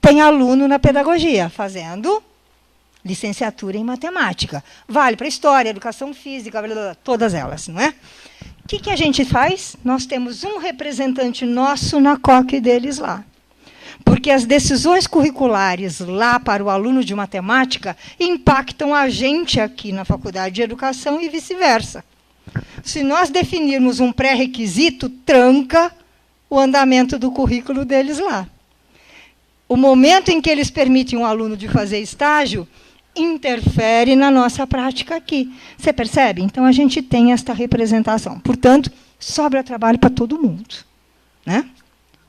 A: tem aluno na pedagogia fazendo licenciatura em matemática. Vale para história, educação física, blá, blá, blá, todas elas, não é? O que a gente faz? Nós temos um representante nosso na COC deles lá. Porque as decisões curriculares lá para o aluno de matemática impactam a gente aqui na Faculdade de Educação e vice-versa. Se nós definirmos um pré-requisito, tranca o andamento do currículo deles lá. O momento em que eles permitem um aluno de fazer estágio interfere na nossa prática aqui. Você percebe? Então, a gente tem esta representação. Portanto, sobra trabalho para todo mundo. Né?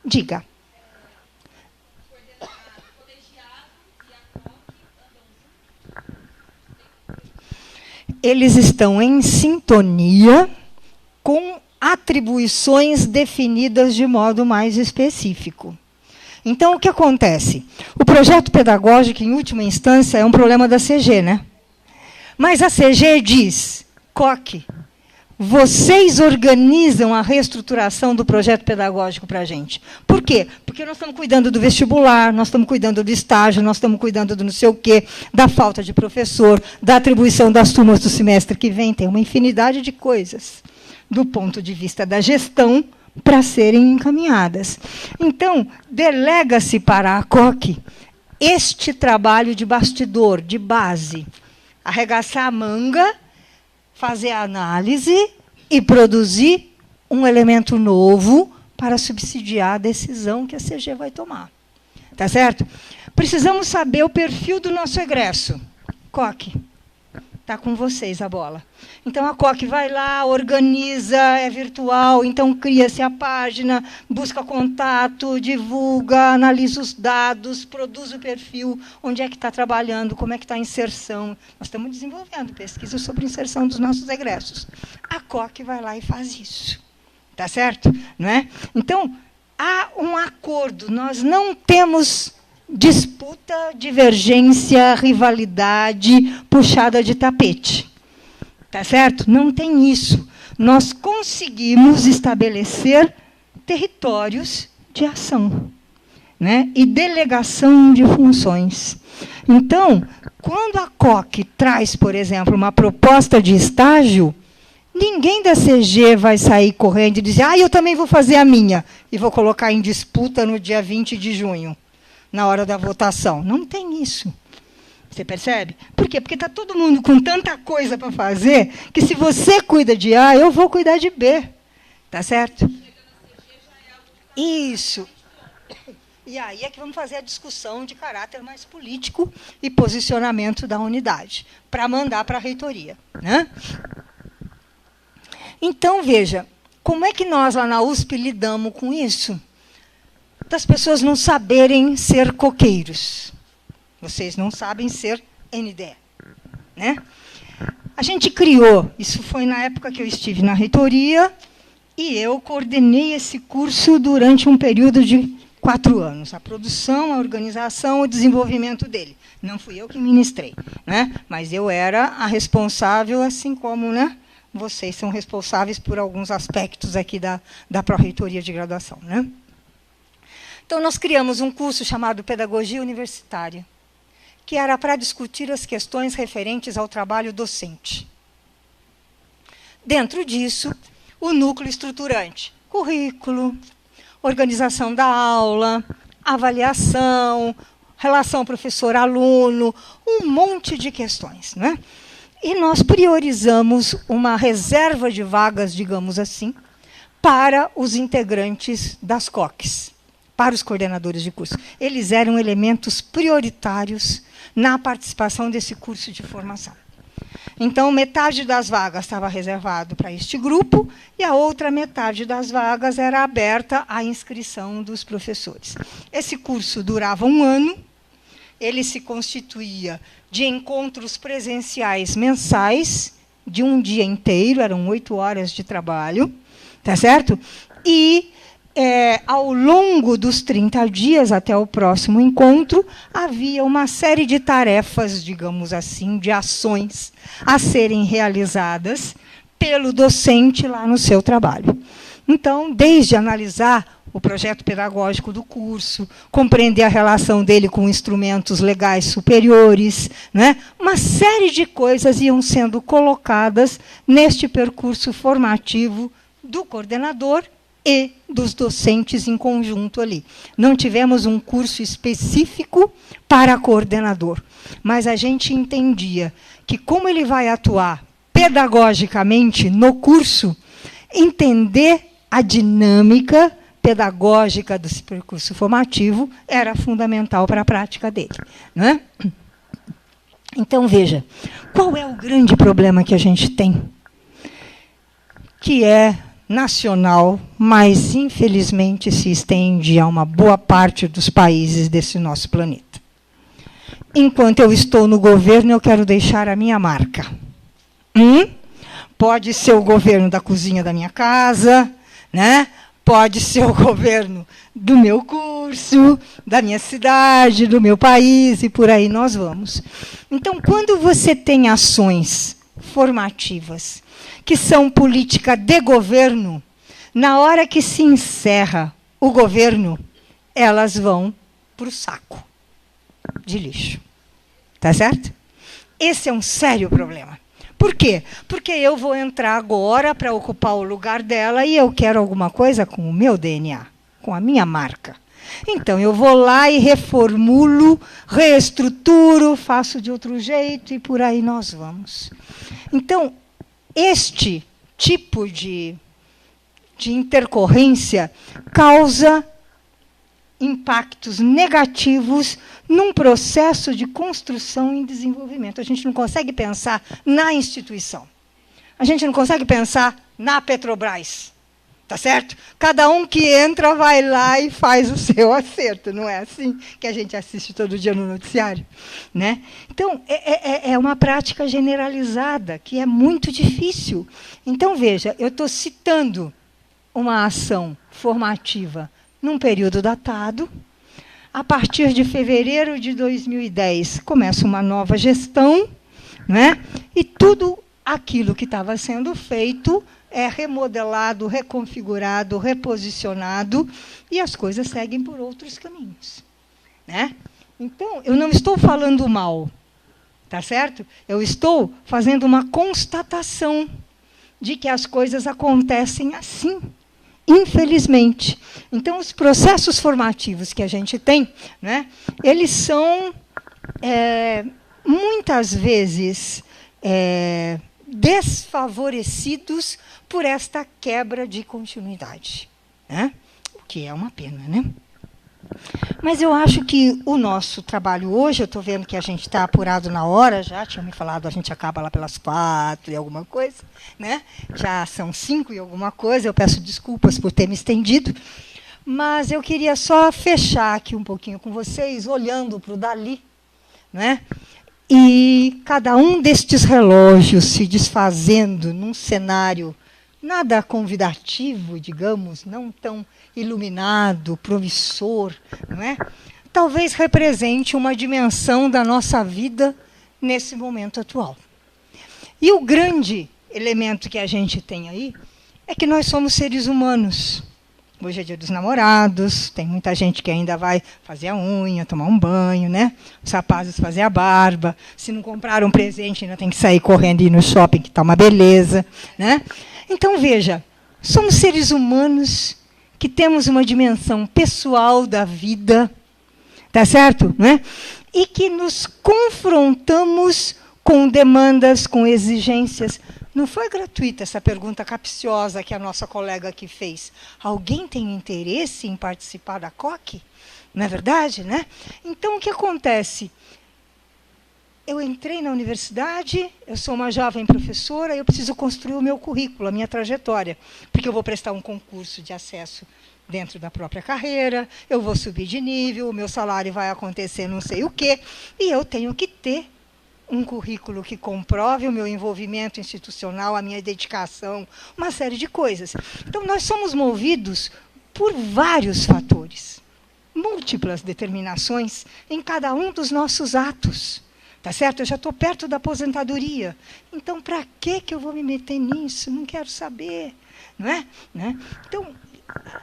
A: Diga. Eles estão em sintonia com atribuições definidas de modo mais específico. Então, o que acontece? O projeto pedagógico, em última instância, é um problema da CG, né? Mas a CG diz, COC, vocês organizam a reestruturação do projeto pedagógico para a gente. Por quê? Porque nós estamos cuidando do vestibular, nós estamos cuidando do estágio, nós estamos cuidando do não sei o quê, da falta de professor, da atribuição das turmas do semestre que vem, tem uma infinidade de coisas, do ponto de vista da gestão, para serem encaminhadas. Então, delega-se para a COC este trabalho de bastidor, de base. Arregaçar a manga, fazer a análise e produzir um elemento novo para subsidiar a decisão que a CG vai tomar. Tá certo? Precisamos saber o perfil do nosso egresso. COC. Está com vocês a bola. Então, a COC vai lá, organiza, é virtual, então cria-se a página, busca contato, divulga, analisa os dados, produz o perfil, onde é que está trabalhando, como é que está a inserção. Nós estamos desenvolvendo pesquisa sobre inserção dos nossos egressos. A COC vai lá e faz isso. Tá certo? Não é? Então, há um acordo. Nós não temos disputa, divergência, rivalidade, puxada de tapete. Tá certo? Não tem isso. Nós conseguimos estabelecer territórios de ação, né? E delegação de funções. Então, quando a COC traz, por exemplo, uma proposta de estágio, ninguém da CG vai sair correndo e dizer, eu também vou fazer a minha, e vou colocar em disputa no dia 20 de junho. Na hora da votação. Não tem isso. Você percebe? Por quê? Porque está todo mundo com tanta coisa para fazer que, se você cuida de A, eu vou cuidar de B. Tá certo? Isso. E aí é que vamos fazer a discussão de caráter mais político e posicionamento da unidade, para mandar para a reitoria. Né? Então, veja, como é que nós, lá na USP, lidamos com isso? Das pessoas não saberem ser coqueiros. Vocês não sabem ser NDE. Né? A gente criou, isso foi na época que eu estive na reitoria, e eu coordenei esse curso durante um período de 4 anos. A produção, a organização, o desenvolvimento dele. Não fui eu que ministrei, né? Mas eu era a responsável, assim como, né, vocês são responsáveis por alguns aspectos aqui da pró-reitoria de graduação. Né? Então, nós criamos um curso chamado Pedagogia Universitária, que era para discutir as questões referentes ao trabalho docente. Dentro disso, o núcleo estruturante, currículo, organização da aula, avaliação, relação professor-aluno, um monte de questões. Né? E nós priorizamos uma reserva de vagas, digamos assim, para os integrantes das COCs, para os coordenadores de curso. Eles eram elementos prioritários na participação desse curso de formação. Então, metade das vagas estava reservado para este grupo e a outra metade das vagas era aberta à inscrição dos professores. Esse curso durava 1 ano, ele se constituía de encontros presenciais mensais, de um dia inteiro, eram 8 horas de trabalho, tá certo? E ao longo dos 30 dias, até o próximo encontro, havia uma série de tarefas, digamos assim, de ações a serem realizadas pelo docente lá no seu trabalho. Então, desde analisar o projeto pedagógico do curso, compreender a relação dele com instrumentos legais superiores, né? Uma série de coisas iam sendo colocadas neste percurso formativo do coordenador e dos docentes em conjunto ali. Não tivemos um curso específico para coordenador, mas a gente entendia que, como ele vai atuar pedagogicamente no curso, entender a dinâmica pedagógica desse percurso formativo era fundamental para a prática dele, não é? Então, veja, qual é o grande problema que a gente tem? Que é nacional, mas, infelizmente, se estende a uma boa parte dos países desse nosso planeta. Enquanto eu estou no governo, eu quero deixar a minha marca. Pode ser o governo da cozinha da minha casa, né? Pode ser o governo do meu curso, da minha cidade, do meu país, e por aí nós vamos. Então, quando você tem ações formativas que são política de governo, na hora que se encerra o governo, elas vão para o saco de lixo. Tá certo? Esse é um sério problema. Por quê? Porque eu vou entrar agora para ocupar o lugar dela e eu quero alguma coisa com o meu DNA, com a minha marca. Então, eu vou lá e reformulo, reestruturo, faço de outro jeito e por aí nós vamos. Então, este tipo de intercorrência causa impactos negativos num processo de construção e desenvolvimento. A gente não consegue pensar na instituição. A gente não consegue pensar na Petrobras. Tá certo? Cada um que entra vai lá e faz o seu acerto. Não é assim que a gente assiste todo dia no noticiário, né? Então, é uma prática generalizada que é muito difícil. Então, veja, eu estou citando uma ação formativa num período datado. A partir de fevereiro de 2010, começa uma nova gestão, né? E tudo aquilo que estava sendo feito é remodelado, reconfigurado, reposicionado, e as coisas seguem por outros caminhos, né? Então, eu não estou falando mal, tá certo? Eu estou fazendo uma constatação de que as coisas acontecem assim, infelizmente. Então, os processos formativos que a gente tem, né, eles são, muitas vezes, desfavorecidos por esta quebra de continuidade, né? O que é uma pena, né? Mas eu acho que o nosso trabalho hoje, eu estou vendo que a gente está apurado na hora, já tinha me falado, a gente acaba lá pelas 4 e alguma coisa, né? Já são 5 e alguma coisa, eu peço desculpas por ter me estendido, mas eu queria só fechar aqui um pouquinho com vocês, olhando para o Dalí, né? E cada um destes relógios se desfazendo num cenário nada convidativo, digamos, não tão iluminado, promissor, não é? Talvez represente uma dimensão da nossa vida nesse momento atual. E o grande elemento que a gente tem aí é que nós somos seres humanos. Hoje é Dia dos Namorados, tem muita gente que ainda vai fazer a unha, tomar um banho, né? Os rapazes fazer a barba. Se não comprar um presente, ainda tem que sair correndo e ir no shopping, que está uma beleza, né? Então, veja, somos seres humanos que temos uma dimensão pessoal da vida, tá certo? Né? E que nos confrontamos com demandas, com exigências. Não foi gratuita essa pergunta capciosa que a nossa colega aqui fez. Alguém tem interesse em participar da COC? Não é verdade, né? Então, o que acontece? Eu entrei na universidade, eu sou uma jovem professora, eu preciso construir o meu currículo, a minha trajetória, porque eu vou prestar um concurso de acesso dentro da própria carreira, eu vou subir de nível, o meu salário vai acontecer não sei o quê, e eu tenho que ter um currículo que comprove o meu envolvimento institucional, a minha dedicação, uma série de coisas. Então, nós somos movidos por vários fatores, múltiplas determinações em cada um dos nossos atos. Tá certo? Eu já estou perto da aposentadoria. Então, para que eu vou me meter nisso? Não quero saber. não é? Né? Então,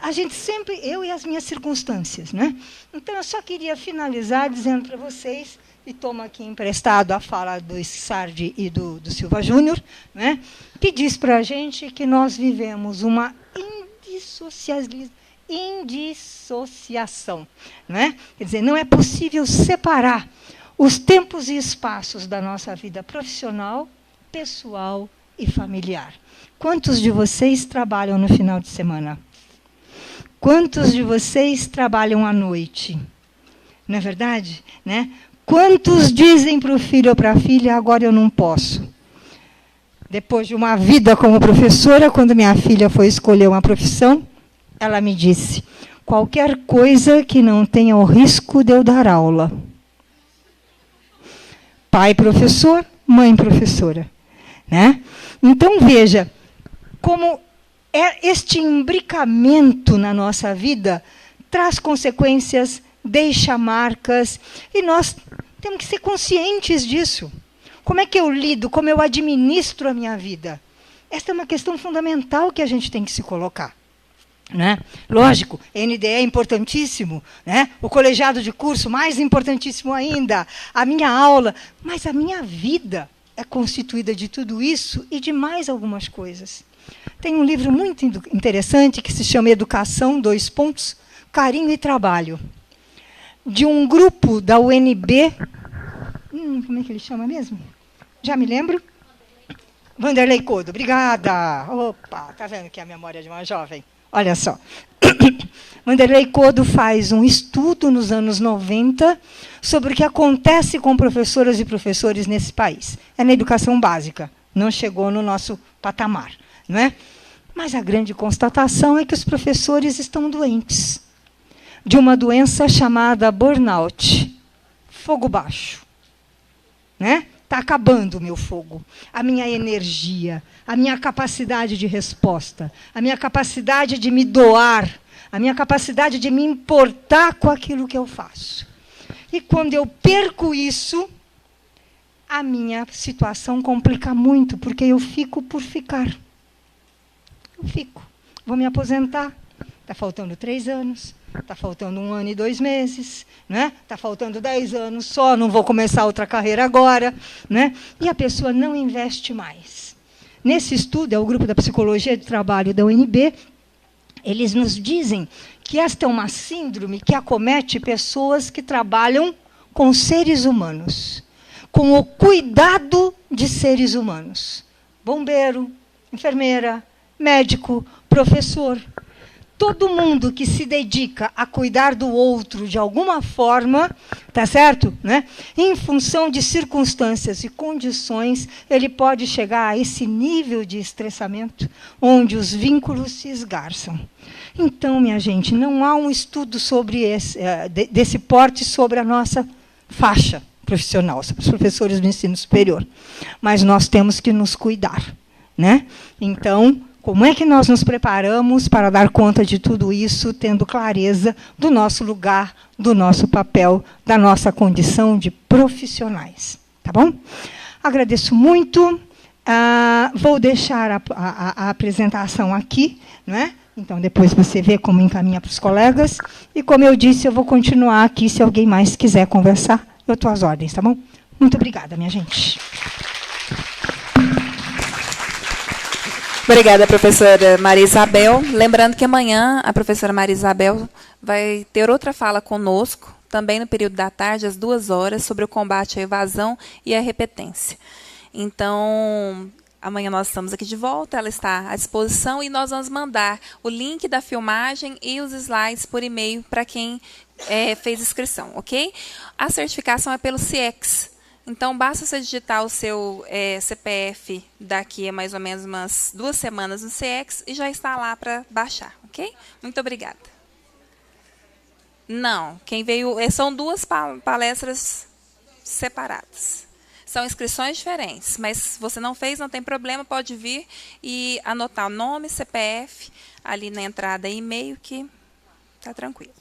A: a gente sempre, eu e as minhas circunstâncias, né? Então, eu só queria finalizar dizendo para vocês, e tomo aqui emprestado a fala do Sardi e do Silva Júnior, né? Que diz para a gente que nós vivemos uma indissociação, né? Quer dizer, não é possível separar os tempos e espaços da nossa vida profissional, pessoal e familiar. Quantos de vocês trabalham no final de semana? Quantos de vocês trabalham à noite? Não é verdade? Né? Quantos dizem para o filho ou para a filha, agora eu não posso? Depois de uma vida como professora, quando minha filha foi escolher uma profissão, ela me disse, qualquer coisa que não tenha o risco de eu dar aula. Pai professor, mãe professora. Né? Então, veja, como este imbricamento na nossa vida traz consequências, deixa marcas, e nós temos que ser conscientes disso. Como é que eu lido, como eu administro a minha vida? Esta é uma questão fundamental que a gente tem que se colocar. Né? Lógico, NDE é importantíssimo, né? O colegiado de curso, mais importantíssimo ainda, a minha aula, mas a minha vida é constituída de tudo isso e de mais algumas coisas. Tem um livro muito interessante que se chama Educação, Carinho e Trabalho, de um grupo da UNB, como é que ele chama mesmo? Já me lembro? Vanderlei Codo, obrigada. Opa, tá vendo que é a memória de uma jovem? Olha só. Vanderlei Codo faz um estudo nos anos 90 sobre o que acontece com professoras e professores nesse país. É na educação básica, não chegou no nosso patamar. Não é? Mas a grande constatação é que os professores estão doentes de uma doença chamada burnout, fogo baixo. Né? Está acabando o meu fogo, a minha energia, a minha capacidade de resposta, a minha capacidade de me doar, a minha capacidade de me importar com aquilo que eu faço. E quando eu perco isso, a minha situação complica muito, porque eu fico por ficar. Eu fico. Vou me aposentar. Está faltando 3 anos. Está faltando 1 ano e 2 meses. Né? Está faltando 10 anos só. Não vou começar outra carreira agora. Né? E a pessoa não investe mais. Nesse estudo, é o grupo da Psicologia de Trabalho da UNB, eles nos dizem que esta é uma síndrome que acomete pessoas que trabalham com seres humanos, com o cuidado de seres humanos. Bombeiro, enfermeira, médico, professor. Todo mundo que se dedica a cuidar do outro de alguma forma, tá certo? Né? Em função de circunstâncias e condições, ele pode chegar a esse nível de estressamento, onde os vínculos se esgarçam. Então, minha gente, não há um estudo sobre desse porte sobre a nossa faixa profissional, sobre os professores do ensino superior. Mas nós temos que nos cuidar. Né? Então, como é que nós nos preparamos para dar conta de tudo isso, tendo clareza do nosso lugar, do nosso papel, da nossa condição de profissionais? Tá bom? Agradeço muito. Vou deixar a apresentação aqui, né? Então, depois você vê como encaminha para os colegas. E, como eu disse, eu vou continuar aqui, se alguém mais quiser conversar. Eu estou às ordens, tá bom? Muito obrigada, minha gente.
G: Obrigada, professora Maria Isabel. Lembrando que amanhã a professora Maria Isabel vai ter outra fala conosco, também no período da tarde, às 2 horas, sobre o combate à evasão e à repetência. Então, amanhã nós estamos aqui de volta, ela está à disposição e nós vamos mandar o link da filmagem e os slides por e-mail para quem fez inscrição, ok? A certificação é pelo CIEX. Então, basta você digitar o seu CPF daqui a mais ou menos umas 2 semanas no CIEX e já está lá para baixar, ok? Muito obrigada. Não, quem veio... São 2 palestras separadas. São inscrições diferentes, mas se você não fez, não tem problema, pode vir e anotar o nome, CPF, ali na entrada e e-mail, que está tranquilo.